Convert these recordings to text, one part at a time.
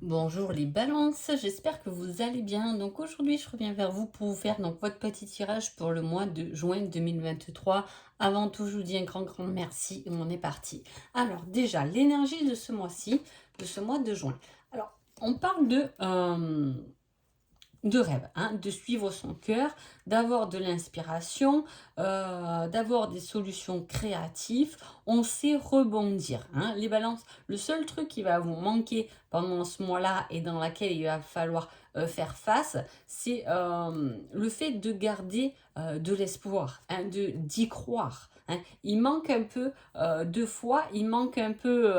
Bonjour les balances, j'espère que vous allez bien. Donc aujourd'hui, je reviens vers vous pour vous faire donc votre petit tirage pour le mois de juin 2023. Avant tout, je vous dis un grand merci et on est parti. Alors déjà, l'énergie de ce mois-ci, de ce mois de juin. Alors, on parle de rêve, hein, de suivre son cœur, d'avoir de l'inspiration, d'avoir des solutions créatives. On sait rebondir, hein. Les balances, le seul truc qui va vous manquer pendant ce mois-là et dans laquelle il va falloir faire face, c'est le fait de garder de l'espoir, hein, d'y croire, hein. Il manque un peu de foi, il manque un peu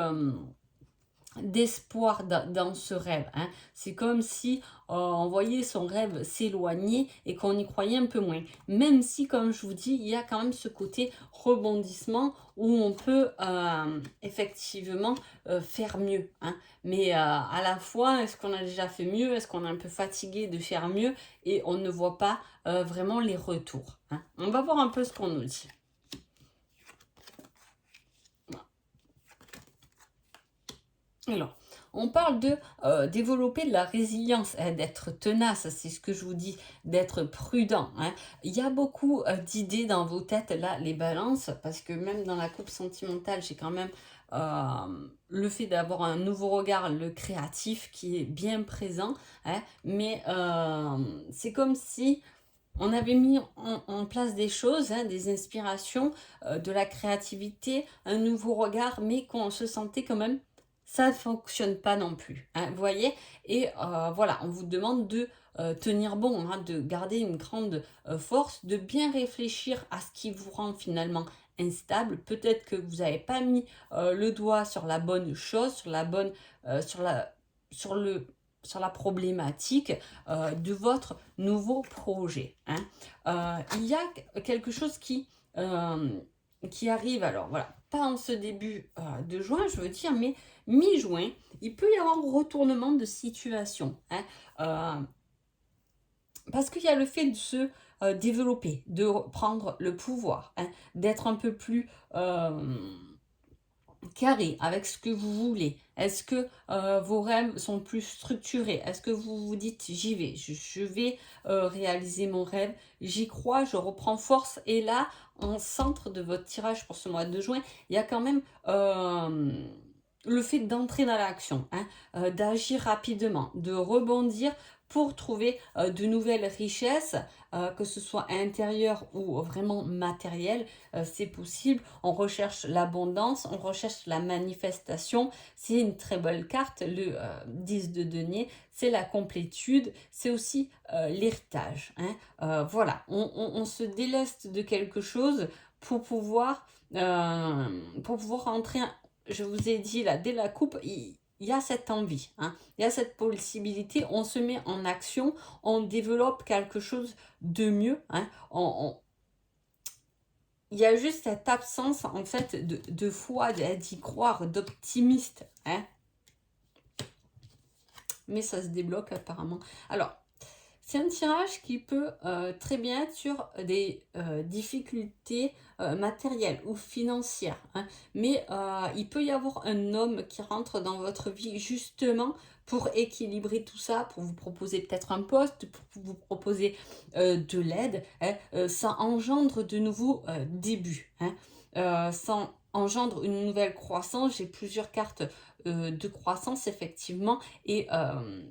d'espoir dans ce rêve, hein. C'est comme si on voyait son rêve s'éloigner et qu'on y croyait un peu moins. Même si, comme je vous dis, il y a quand même ce côté rebondissement où on peut effectivement faire mieux, hein. Mais à la fois, est-ce qu'on a déjà fait mieux? Est-ce qu'on est un peu fatigué de faire mieux? Et on ne voit pas vraiment les retours, hein. On va voir un peu ce qu'on nous dit. Alors, on parle de développer de la résilience, hein, d'être tenace, c'est ce que je vous dis, d'être prudent, hein. Il y a beaucoup d'idées dans vos têtes, là, les balances, parce que même dans la coupe sentimentale, j'ai quand même le fait d'avoir un nouveau regard, le créatif, qui est bien présent, hein, mais c'est comme si on avait mis en place des choses, hein, des inspirations, de la créativité, un nouveau regard, mais qu'on se sentait quand même, ça ne fonctionne pas non plus, hein, vous voyez? Et voilà, on vous demande de tenir bon, hein, de garder une grande force, de bien réfléchir à ce qui vous rend finalement instable. Peut-être que vous n'avez pas mis le doigt sur la bonne chose, sur la bonne, sur la, sur le, sur la problématique de votre nouveau projet, hein. Il y a quelque chose qui arrive, alors voilà, pas en ce début de juin, je veux dire, mais mi-juin, il peut y avoir un retournement de situation, hein, euh, parce qu'il y a le fait de se développer, de prendre le pouvoir, hein, d'être un peu plus carré avec ce que vous voulez. Est-ce que vos rêves sont plus structurés? Est-ce que vous vous dites j'y vais, je vais réaliser mon rêve, j'y crois, je reprends force. Et là, en centre de votre tirage pour ce mois de juin, il y a quand même le fait d'entrer dans l'action, hein, d'agir rapidement, de rebondir pour trouver de nouvelles richesses, que ce soit intérieures ou vraiment matérielles. C'est possible. On recherche l'abondance, on recherche la manifestation. C'est une très belle carte, le 10 de denier. C'est la complétude, c'est aussi l'héritage, hein. Voilà, on se déleste de quelque chose pour pouvoir, entrer. Je vous ai dit là, dès la coupe, il y a cette envie, hein, il y a cette possibilité, on se met en action, on développe quelque chose de mieux, hein, il y a juste cette absence en fait de foi, d'y croire, d'optimiste, hein, mais ça se débloque apparemment. Alors, c'est un tirage qui peut très bien être sur des difficultés matérielles ou financières, hein. Mais il peut y avoir un homme qui rentre dans votre vie justement pour équilibrer tout ça, pour vous proposer peut-être un poste, pour vous proposer de l'aide, hein. Ça engendre de nouveaux débuts, hein. Ça engendre une nouvelle croissance. J'ai plusieurs cartes de croissance effectivement et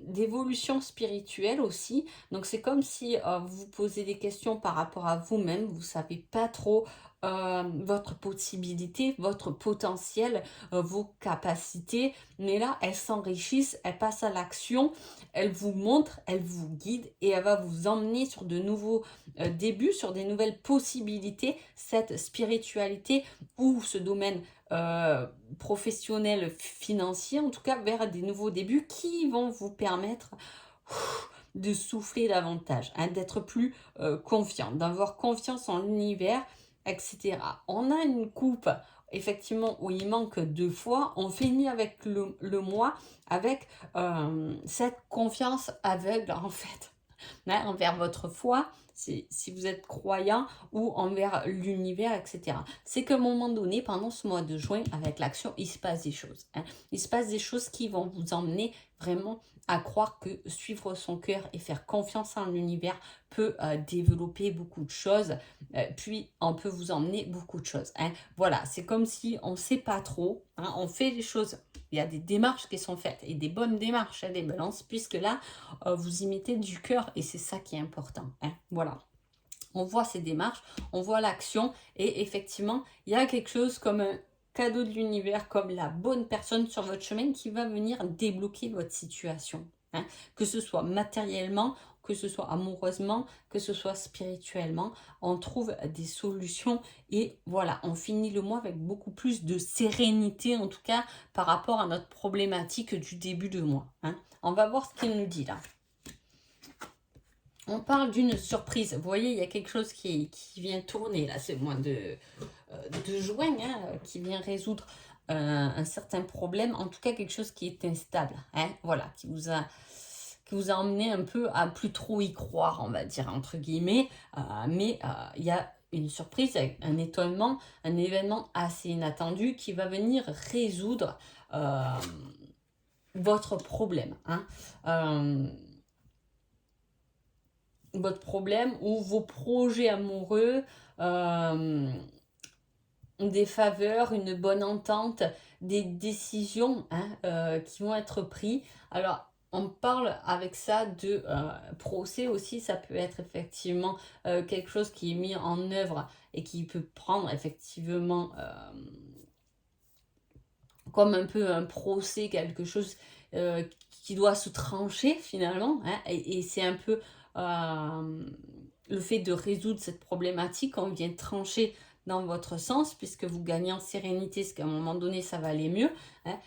d'évolution spirituelle aussi. Donc c'est comme si vous vous posez des questions par rapport à vous-même, vous ne savez pas trop votre possibilité, votre potentiel, vos capacités, mais là elles s'enrichissent, elles passent à l'action, elles vous montrent, elles vous guident et elle va vous emmener sur de nouveaux débuts, sur des nouvelles possibilités, cette spiritualité ou ce domaine euh, professionnel, financier, en tout cas vers des nouveaux débuts qui vont vous permettre de souffler davantage, hein, d'être plus confiant, d'avoir confiance en l'univers, etc. On a une coupe, effectivement, où il manque 2 fois. On finit avec le mois avec cette confiance aveugle, en fait. hein, envers votre foi, si vous êtes croyant, ou envers l'univers, etc. C'est qu'à un moment donné, pendant ce mois de juin, avec l'action, il se passe des choses, hein. Il se passe des choses qui vont vous emmener vraiment à croire que suivre son cœur et faire confiance en l'univers peut développer beaucoup de choses, puis on peut vous emmener beaucoup de choses, hein. Voilà, c'est comme si on ne sait pas trop, hein, on fait les choses. Il y a des démarches qui sont faites, et des bonnes démarches, hein, des balances, puisque là, vous y mettez du cœur, et c'est ça qui est important, hein. Voilà. On voit ces démarches, on voit l'action, et effectivement, il y a quelque chose comme un cadeau de l'univers, comme la bonne personne sur votre chemin qui va venir débloquer votre situation, hein. Que ce soit matériellement, que ce soit amoureusement, que ce soit spirituellement, on trouve des solutions, et voilà, on finit le mois avec beaucoup plus de sérénité, en tout cas par rapport à notre problématique du début de mois, hein. On va voir ce qu'il nous dit là. On parle d'une surprise. Vous voyez, il y a quelque chose qui vient tourner là, c'est le mois de juin, hein, qui vient résoudre un certain problème, en tout cas quelque chose qui est instable, hein, voilà, qui vous a emmené un peu à plus trop y croire, on va dire, entre guillemets, mais il y a une surprise, un étonnement, un événement assez inattendu qui va venir résoudre votre problème, hein. Votre problème ou vos projets amoureux, euh, des faveurs, une bonne entente, des décisions, hein, qui vont être prises. Alors, on parle avec ça de procès aussi, ça peut être effectivement quelque chose qui est mis en œuvre et qui peut prendre effectivement comme un peu un procès, quelque chose euh, qui doit se trancher finalement, hein, et c'est un peu le fait de résoudre cette problématique, on vient trancher dans votre sens, puisque vous gagnez en sérénité, parce qu'à un moment donné, ça va aller mieux, hein.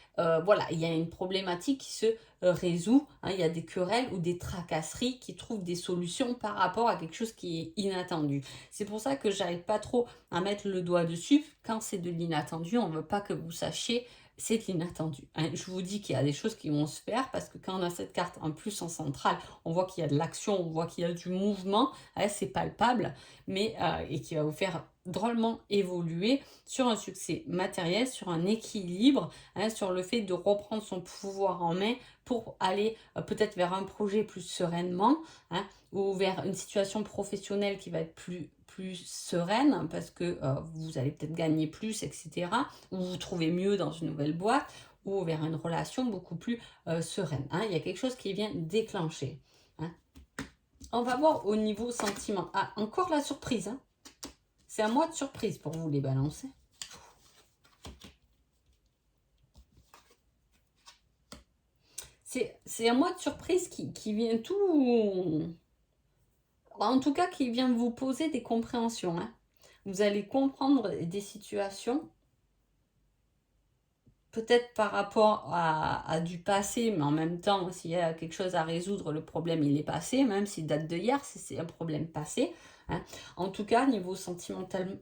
Voilà, il y a une problématique qui se résout, hein, il y a des querelles ou des tracasseries qui trouvent des solutions par rapport à quelque chose qui est inattendu. C'est pour ça que j'arrive pas trop à mettre le doigt dessus. Quand c'est de l'inattendu, on ne veut pas que vous sachiez, c'est de l'inattendu, hein. Je vous dis qu'il y a des choses qui vont se faire, parce que quand on a cette carte en plus en centrale, on voit qu'il y a de l'action, on voit qu'il y a du mouvement, hein, c'est palpable, mais et qui va vous faire drôlement évoluer sur un succès matériel, sur un équilibre, hein, sur le fait de reprendre son pouvoir en main pour aller peut-être vers un projet plus sereinement, hein, ou vers une situation professionnelle qui va être plus sereine, parce que vous allez peut-être gagner plus, etc., ou vous trouvez mieux dans une nouvelle boîte, ou vers une relation beaucoup plus sereine, hein. Il y a quelque chose qui vient déclencher, hein. On va voir au niveau sentiment. Ah, encore la surprise, hein. C'est un mois de surprise pour vous, les balances. C'est un mois de surprise qui vient tout... En tout cas, qui vient vous poser des compréhensions, hein. Vous allez comprendre des situations, peut-être par rapport à du passé, mais en même temps, s'il y a quelque chose à résoudre, le problème, il est passé, même s'il date d'hier, si c'est un problème passé, hein. En tout cas, niveau sentimental,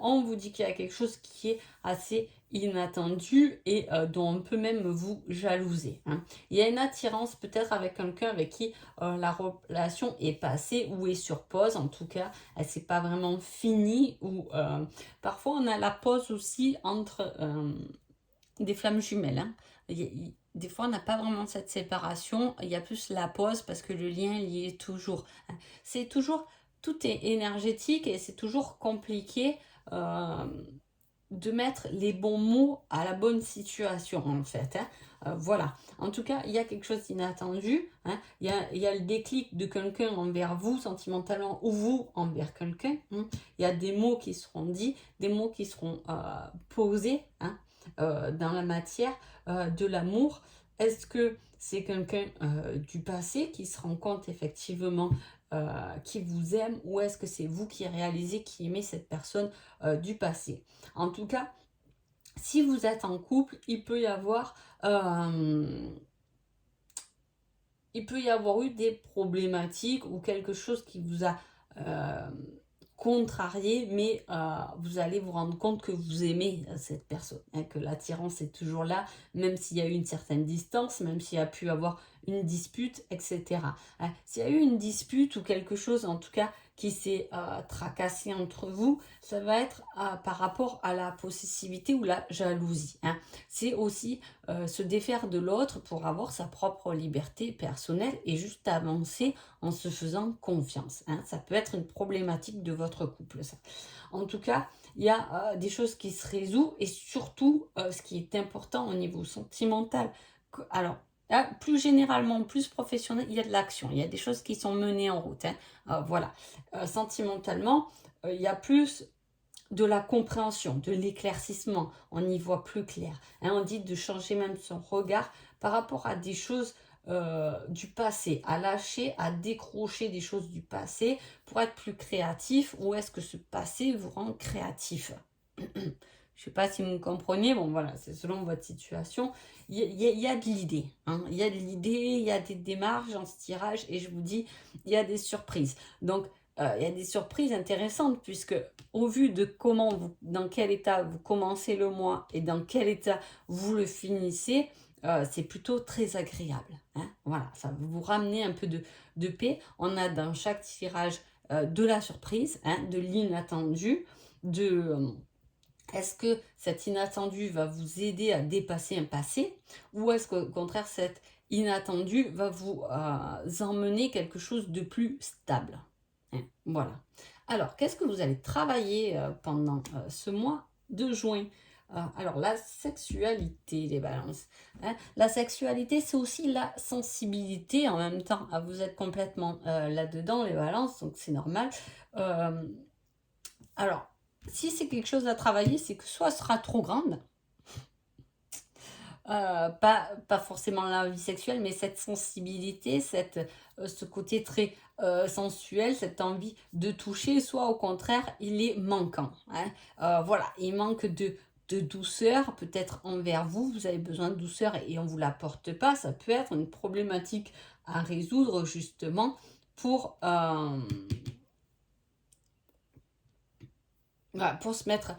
on vous dit qu'il y a quelque chose qui est assez inattendu, et dont on peut même vous jalouser, hein. Il y a une attirance peut-être avec quelqu'un avec qui la relation est passée ou est sur pause. En tout cas, elle s'est pas vraiment finie, ou parfois on a la pause aussi entre des flammes jumelles, hein. Des fois, on n'a pas vraiment cette séparation. Il y a plus la pause, parce que le lien y est toujours, hein. C'est toujours, tout est énergétique, et c'est toujours compliqué euh, de mettre les bons mots à la bonne situation, en fait, hein. Voilà. En tout cas, il y a quelque chose d'inattendu, hein. Il y a le déclic de quelqu'un envers vous, sentimentalement, ou vous envers quelqu'un, hein. Il y a des mots qui seront dits, des mots qui seront posés, hein, dans la matière de l'amour. Est-ce que c'est quelqu'un du passé qui se rend compte effectivement qui vous aime, ou est-ce que c'est vous qui réalisez, qui aimez cette personne du passé? En tout cas, si vous êtes en couple, il peut y avoir eu des problématiques, ou quelque chose qui vous a contrarier, mais vous allez vous rendre compte que vous aimez cette personne, hein, que l'attirance est toujours là, même s'il y a eu une certaine distance, même s'il y a pu avoir une dispute, etc. Hein. S'il y a eu une dispute ou quelque chose, en tout cas, qui s'est tracassé entre vous, ça va être par rapport à la possessivité ou la jalousie. Hein. C'est aussi se défaire de l'autre pour avoir sa propre liberté personnelle et juste avancer en se faisant confiance. Hein. Ça peut être une problématique de votre couple, ça. En tout cas, il y a des choses qui se résout et surtout, ce qui est important au niveau sentimental. Alors, là, plus généralement, plus professionnel, il y a de l'action, il y a des choses qui sont menées en route. Hein. Voilà. Sentimentalement, il y a plus de la compréhension, de l'éclaircissement, on y voit plus clair. Hein, on dit de changer même son regard par rapport à des choses du passé, à lâcher, à décrocher des choses du passé pour être plus créatif, ou est-ce que ce passé vous rend créatif? Je sais pas si vous me comprenez, bon voilà, c'est selon votre situation. Il y a de l'idée, hein. Il y a de l'idée, il y a des démarches dans ce tirage et je vous dis, il y a des surprises. Donc, il y a des surprises intéressantes puisque au vu de comment vous, dans quel état vous commencez le mois et dans quel état vous le finissez, c'est plutôt très agréable. Hein. Voilà, ça va vous ramener un peu de paix. On a dans chaque tirage de la surprise, hein, de l'inattendu, de... Est-ce que cet inattendu va vous aider à dépasser un passé ou est-ce qu'au contraire, cet inattendu va vous emmener quelque chose de plus stable? Hein, voilà. Alors, qu'est-ce que vous allez travailler pendant ce mois de juin? Alors, la sexualité, les balances. Hein. La sexualité, c'est aussi la sensibilité en même temps. Ah, vous êtes complètement là-dedans, les balances, donc c'est normal. Euh, alors, si c'est quelque chose à travailler, c'est que soit ce sera trop grande, pas forcément la vie sexuelle, mais cette sensibilité, ce côté très sensuel, cette envie de toucher, soit au contraire, il est manquant. Hein. Voilà, il manque de douceur, peut-être envers vous, vous avez besoin de douceur et on ne vous l'apporte pas. Ça peut être une problématique à résoudre justement pour... voilà, pour se mettre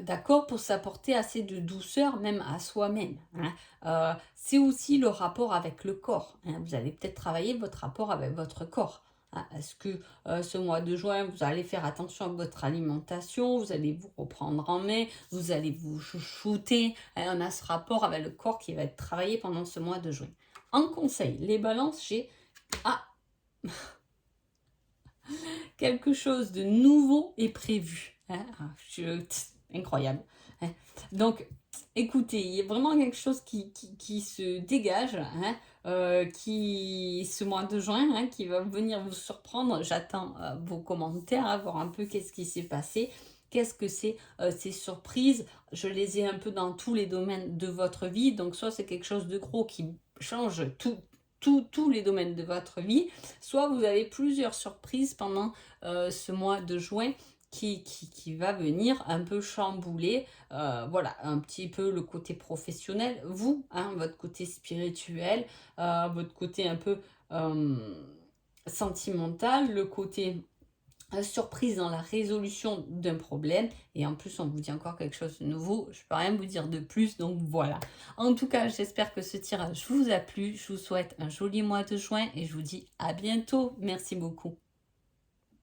d'accord, pour s'apporter assez de douceur même à soi-même. Hein. C'est aussi le rapport avec le corps. Hein. Vous allez peut-être travailler votre rapport avec votre corps. Hein. Est-ce que ce mois de juin, vous allez faire attention à votre alimentation, vous allez vous reprendre en main, vous allez vous chouchouter. Hein. On a ce rapport avec le corps qui va être travaillé pendant ce mois de juin. En conseil, les balances, j'ai... Ah, quelque chose de nouveau est prévu. Hein. Incroyable. Hein. Donc, écoutez, il y a vraiment quelque chose qui se dégage, hein, ce mois de juin, hein, qui va venir vous surprendre. J'attends vos commentaires, hein, voir un peu qu'est-ce qui s'est passé. Qu'est-ce que c'est ces surprises? Je les ai un peu dans tous les domaines de votre vie. Donc, soit c'est quelque chose de gros qui change tous les domaines de votre vie, soit vous avez plusieurs surprises pendant ce mois de juin qui va venir un peu chambouler, voilà, un petit peu le côté professionnel, vous, hein, votre côté spirituel, votre côté un peu sentimental, le côté surprise dans la résolution d'un problème. Et en plus, on vous dit encore quelque chose de nouveau. Je ne peux rien vous dire de plus, donc voilà. En tout cas, j'espère que ce tirage vous a plu. Je vous souhaite un joli mois de juin et je vous dis à bientôt. Merci beaucoup.